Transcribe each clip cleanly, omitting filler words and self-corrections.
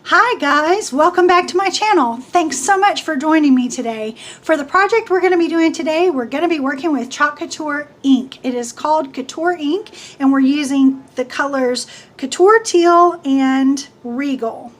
Hi guys, welcome back to my channel. Thanks so much for joining me today. For the project we're going to be doing today, we're going to be working with Chalk Couture ink. It is called Couture Ink and we're using the colors Couture Teal and Regal.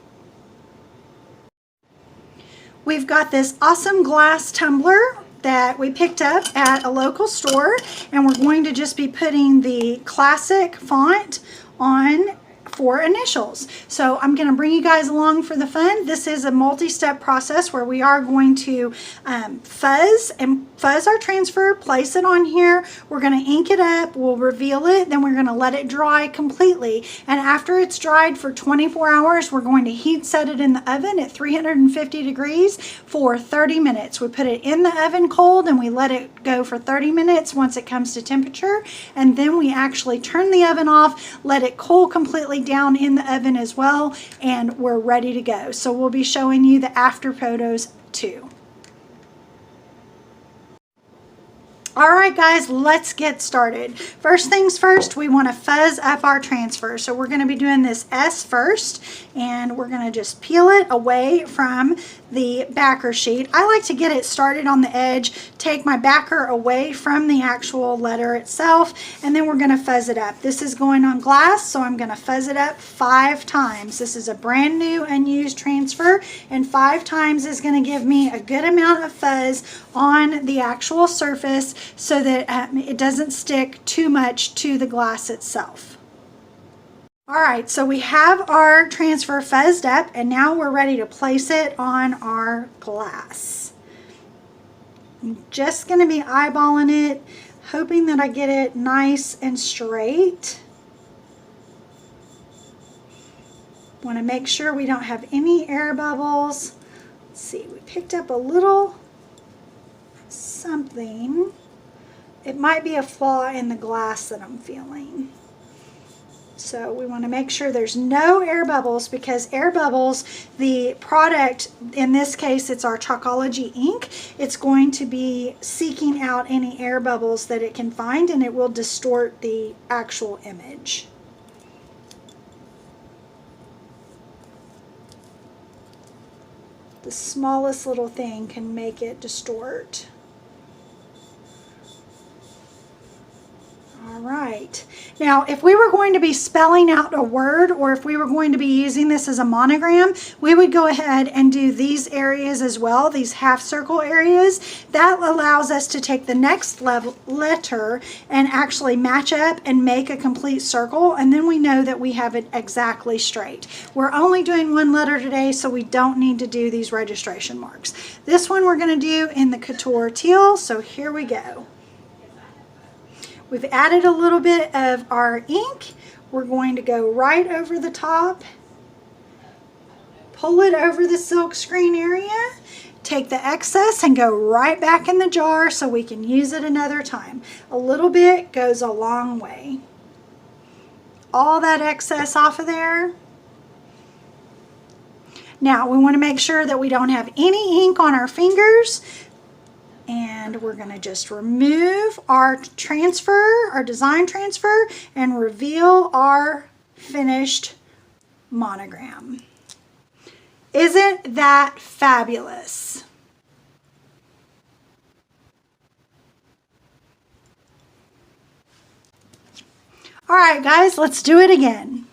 We've got this awesome glass tumbler that we picked up at a local store, and we're going to just be putting the classic font on for initials. So I'm going to bring you guys along for the fun. This is a multi-step process where we are going to fuzz our transfer, place it on here. We're going to ink it up, we'll reveal it, then we're going to let it dry completely. And after it's dried for 24 hours, we're going to heat set it in the oven at 350 degrees for 30 minutes. We put it in the oven cold and we let it go for 30 minutes once it comes to temperature. And then we actually turn the oven off, let it cool completely down in the oven as well, and we're ready to go. So we'll be showing you the after photos too. All right guys, let's get started. First things first, we want to fuzz up our transfer. So we're going to be doing this S first, and we're going to just peel it away from the backer sheet. I like to get it started on the edge, take my backer away from the actual letter itself, and then we're going to fuzz it up. This is going on glass, so I'm going to fuzz it up 5 times. This is a brand new unused transfer, and 5 times is going to give me a good amount of fuzz on the actual surface so that it doesn't stick too much to the glass itself. Alright, so we have our transfer fuzzed up, and now we're ready to place it on our glass. I'm just going to be eyeballing it, hoping that I get it nice and straight. Want to make sure we don't have any air bubbles. Let's see, we picked up a little something. It might be a flaw in the glass that I'm feeling. So we want to make sure there's no air bubbles, because air bubbles, the product, in this case it's our Chalkology ink, it's going to be seeking out any air bubbles that it can find, and it will distort the actual image. The smallest little thing can make it distort. All right. Now, if we were going to be spelling out a word, or if we were going to be using this as a monogram, we would go ahead and do these areas as well, these half circle areas. That allows us to take the next letter and actually match up and make a complete circle, and then we know that we have it exactly straight. We're only doing one letter today, so we don't need to do these registration marks. This one we're going to do in the Couture Teal, so here we go. We've added a little bit of our ink. We're going to go right over the top, pull it over the silk screen area, take the excess and go right back in the jar so we can use it another time. A little bit goes a long way. All that excess off of there. Now we want to make sure that we don't have any ink on our fingers. And we're going to just remove our transfer, our design transfer, and reveal our finished monogram. Isn't that fabulous? All right, guys, let's do it again.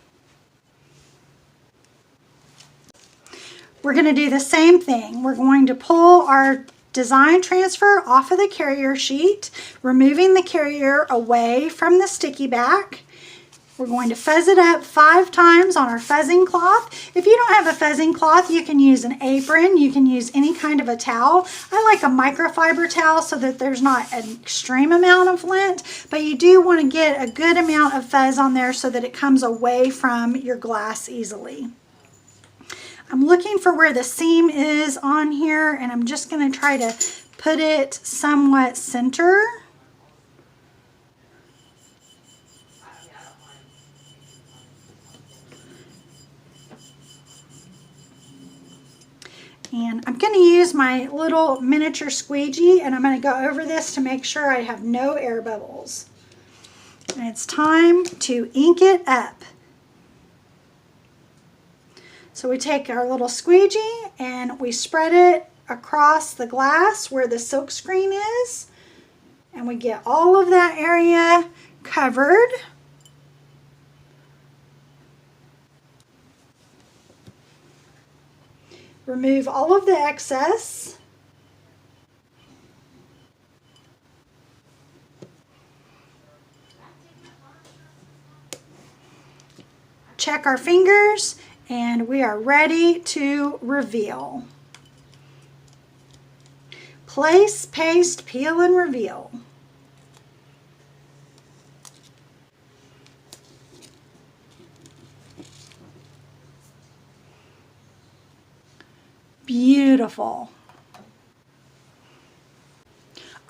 We're going to do the same thing. We're going to pull our design transfer off of the carrier sheet, removing the carrier away from the sticky back. We're going to fuzz it up 5 times on our fuzzing cloth. If you don't have a fuzzing cloth, you can use an apron, you can use any kind of a towel. I like a microfiber towel so that there's not an extreme amount of lint, but you do want to get a good amount of fuzz on there so that it comes away from your glass easily. I'm looking for where the seam is on here, and I'm just going to try to put it somewhat center. And I'm going to use my little miniature squeegee, and I'm going to go over this to make sure I have no air bubbles. And it's time to ink it up. So we take our little squeegee and we spread it across the glass where the silk screen is, and we get all of that area covered. Remove all of the excess. Check our fingers, and we are ready to reveal. Place, paste, peel, and reveal. Beautiful.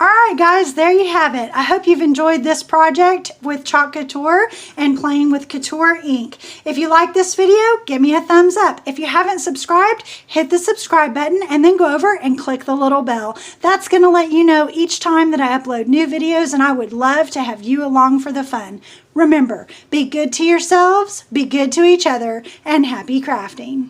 All right, guys, there you have it. I hope you've enjoyed this project with Chalk Couture and playing with Couture Ink. If you like this video, give me a thumbs up. If you haven't subscribed, hit the subscribe button and then go over and click the little bell. That's going to let you know each time that I upload new videos, and I would love to have you along for the fun. Remember, be good to yourselves, be good to each other, and happy crafting.